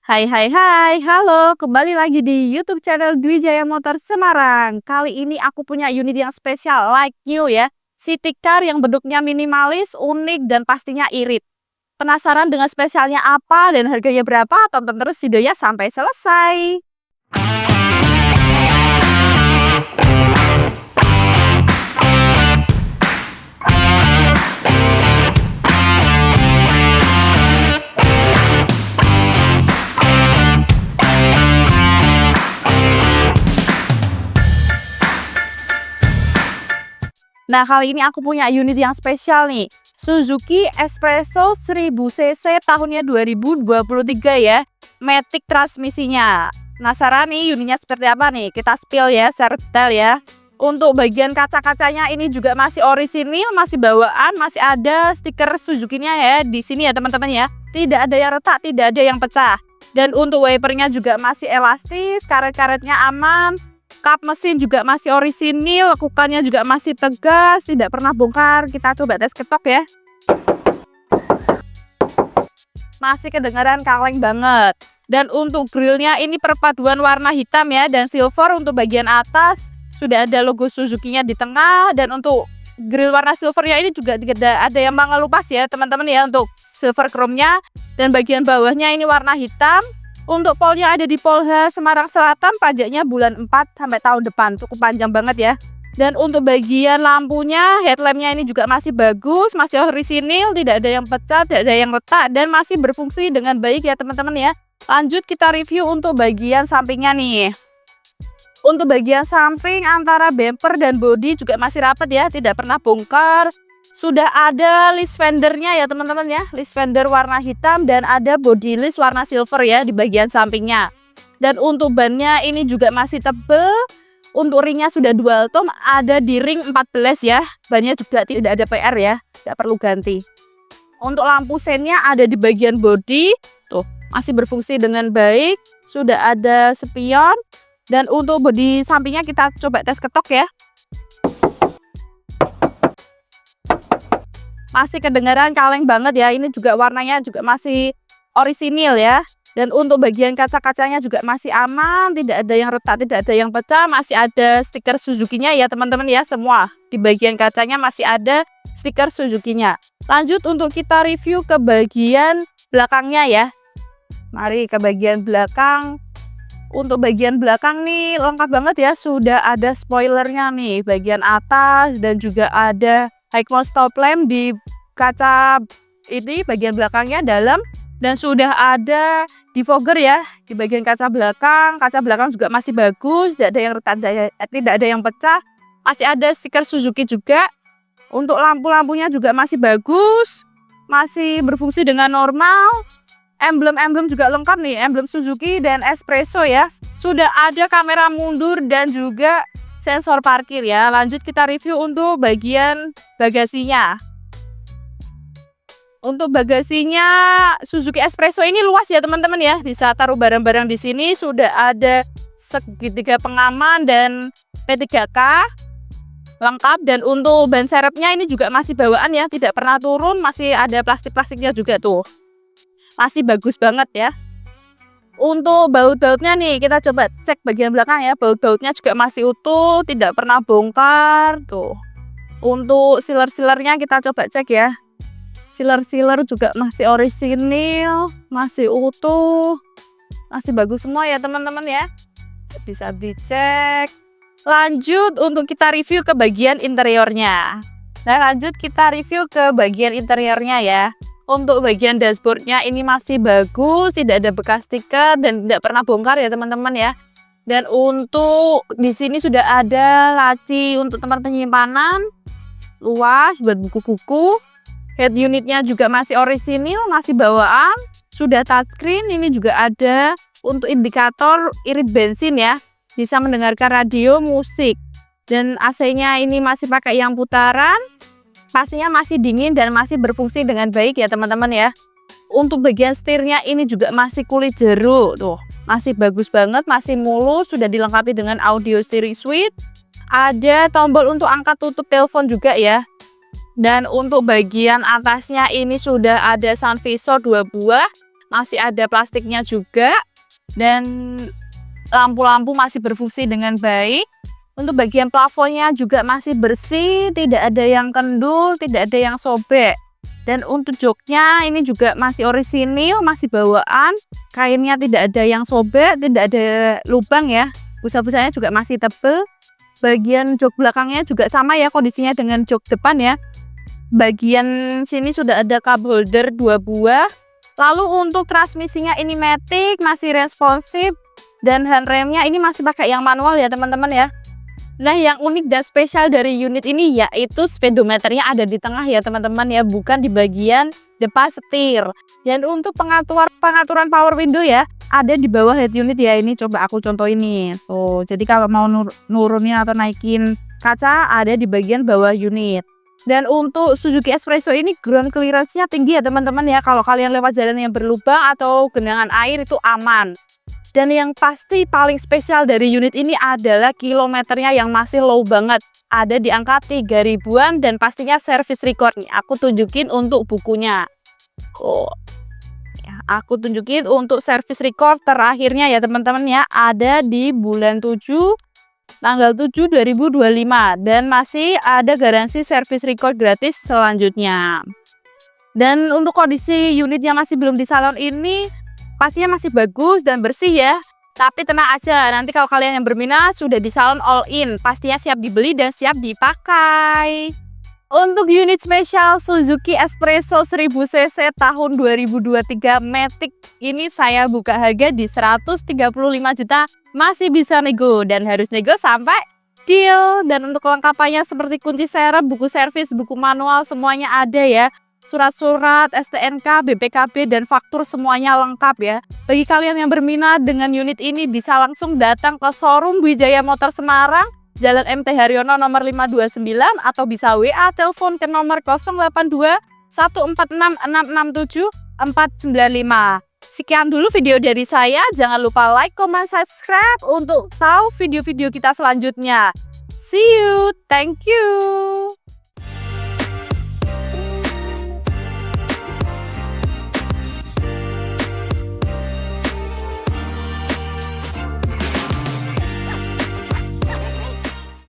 Hai hai hai, halo, kembali lagi di YouTube channel Dwi Jaya Motor Semarang. Kali ini aku punya unit yang spesial, like new ya. City car yang bentuknya minimalis, unik, dan pastinya irit. Penasaran dengan spesialnya apa dan harganya berapa? Tonton terus videonya sampai selesai. Nah, kali ini aku punya unit yang spesial nih. Suzuki Espresso 1000cc tahunnya 2023 ya. Matic transmisinya. Penasaran nih unitnya seperti apa nih? Kita spill ya secara detail ya. Untuk bagian kaca-kacanya ini juga masih orisinil, masih bawaan, masih ada stiker Suzuki-nya ya di sini ya teman-teman ya. Tidak ada yang retak, tidak ada yang pecah. Dan untuk wipernya juga masih elastis, karet-karetnya aman. Kap mesin juga masih orisinil, kukannya juga masih tegas, tidak pernah bongkar. Kita coba tes ketok ya. Masih kedengaran kaleng banget. Dan untuk grillnya ini perpaduan warna hitam ya dan silver. Untuk bagian atas sudah ada logo Suzuki-nya di tengah. Dan untuk grill warna silvernya ini juga ada yang mengelupas ya teman-teman ya, untuk silver chrome-nya. Dan bagian bawahnya ini warna hitam. Untuk polnya ada di Polha Semarang Selatan, pajaknya bulan 4 sampai tahun depan, cukup panjang banget ya. Dan untuk bagian lampunya, headlampnya ini juga masih bagus, masih orisinil, tidak ada yang pecah, tidak ada yang retak, dan masih berfungsi dengan baik ya teman-teman ya. Lanjut kita review untuk bagian sampingnya nih. Untuk bagian samping antara bumper dan bodi juga masih rapat ya, tidak pernah bongkar. Sudah ada list fendernya ya teman-teman ya, list fender warna hitam dan ada body list warna silver ya di bagian sampingnya. Dan untuk bannya ini juga masih tebel. Untuk ringnya sudah dual tone, ada di ring 14 ya. Bannya juga tidak ada PR ya, tidak perlu ganti. Untuk lampu sennya ada di bagian body, tuh masih berfungsi dengan baik. Sudah ada spion. Dan untuk bodi sampingnya kita coba tes ketok ya. Masih kedengaran kaleng banget ya. Ini juga warnanya juga masih orisinil ya. Dan untuk bagian kaca-kacanya juga masih aman, tidak ada yang retak, tidak ada yang pecah. Masih ada stiker Suzuki-nya ya teman-teman ya, semua di bagian kacanya masih ada stiker Suzuki-nya. Lanjut untuk kita review ke bagian belakangnya ya. Mari ke bagian belakang. Untuk bagian belakang nih lengkap banget ya, sudah ada spoilernya nih bagian atas dan juga ada high mount stop lamp di kaca ini bagian belakangnya dalam, dan sudah ada defogger ya di bagian kaca belakang. Kaca belakang juga masih bagus, tidak ada yang retak, tidak ada yang pecah. Masih ada stiker Suzuki juga. Untuk lampu-lampunya juga masih bagus, masih berfungsi dengan normal. Emblem-emblem juga lengkap nih, emblem Suzuki dan Espresso ya. Sudah ada kamera mundur dan juga sensor parkir ya. Lanjut kita review untuk bagian bagasinya. Untuk bagasinya Suzuki Espresso ini luas ya teman-teman ya. Bisa taruh barang-barang di sini. Sudah ada segitiga pengaman dan P3K lengkap. Dan untuk ban serepnya ini juga masih bawaan ya, tidak pernah turun. Masih ada plastik-plastiknya juga tuh. Masih bagus banget ya. Untuk baut-bautnya nih kita coba cek bagian belakang ya. Baut-bautnya juga masih utuh, tidak pernah bongkar tuh. Untuk sealer-sealernya kita coba cek ya. Sealer-sealer juga masih orisinil, masih utuh, masih bagus semua ya teman-teman ya. Bisa dicek. Lanjut untuk kita review ke bagian interiornya. Nah, lanjut kita review ke bagian interiornya ya. Untuk bagian dashboardnya ini masih bagus, tidak ada bekas stiker dan tidak pernah bongkar ya teman-teman ya. Dan untuk di sini sudah ada laci untuk tempat penyimpanan, luas buat buku-buku. Head unitnya juga masih orisinil, masih bawaan, sudah touchscreen. Ini juga ada untuk indikator irit bensin ya, bisa mendengarkan radio, musik. Dan AC-nya ini masih pakai yang putaran. Pastinya masih dingin dan masih berfungsi dengan baik ya teman-teman ya. Untuk bagian setirnya ini juga masih kulit jeruk tuh, masih bagus banget, masih mulus, sudah dilengkapi dengan audio steering suite. Ada tombol untuk angkat tutup telepon juga ya. Dan untuk bagian atasnya ini sudah ada sun visor 2 buah, masih ada plastiknya juga, dan lampu-lampu masih berfungsi dengan baik. Untuk bagian plafonnya juga masih bersih, tidak ada yang kendul, tidak ada yang sobek. Dan untuk joknya ini juga masih orisinil, masih bawaan, kainnya tidak ada yang sobek, tidak ada lubang ya, busa-busanya juga masih tebal. Bagian jok belakangnya juga sama ya kondisinya dengan jok depan ya. Bagian sini sudah ada cup holder 2 buah. Lalu untuk transmisinya ini matic, masih responsif, dan handremnya ini masih pakai yang manual ya teman-teman ya. Nah, yang unik dan spesial dari unit ini yaitu speedometernya ada di tengah ya teman-teman ya, bukan di bagian depan setir. Dan untuk pengaturan power window ya, ada di bawah head unit ya. Ini coba aku contoh ini. Tuh, jadi kalau mau nurunin atau naikin kaca ada di bagian bawah unit. Dan untuk Suzuki Espresso ini ground clearance-nya tinggi ya teman-teman ya. Kalau kalian lewat jalan yang berlubang atau genangan air itu aman. Dan yang pasti paling spesial dari unit ini adalah kilometernya yang masih low banget. Ada di angka 3 ribuan dan pastinya service record nih. Aku tunjukin untuk bukunya. Ya, aku tunjukin untuk service record terakhirnya ya teman-teman ya. Ada di bulan 7, tanggal 7 2025. Dan masih ada garansi service record gratis selanjutnya. Dan untuk kondisi unit yang masih belum di salon ini, pastinya masih bagus dan bersih ya. Tapi tenang aja, nanti kalau kalian yang berminat sudah di salon all in, pastinya siap dibeli dan siap dipakai. Untuk unit spesial Suzuki Espresso 1000cc tahun 2023 matic ini saya buka harga di 135 juta, masih bisa nego dan harus nego sampai deal. Dan untuk kelengkapannya seperti kunci serep, buku servis, buku manual semuanya ada ya. Surat-surat, STNK, BPKB, dan faktur semuanya lengkap ya. Bagi kalian yang berminat dengan unit ini bisa langsung datang ke showroom Wijaya Motor Semarang, Jalan MT Haryono nomor 529, atau bisa WA telepon ke nomor 082 146 667 495. Sekian dulu video dari saya, jangan lupa like, comment, subscribe untuk tahu video-video kita selanjutnya. See you, thank you.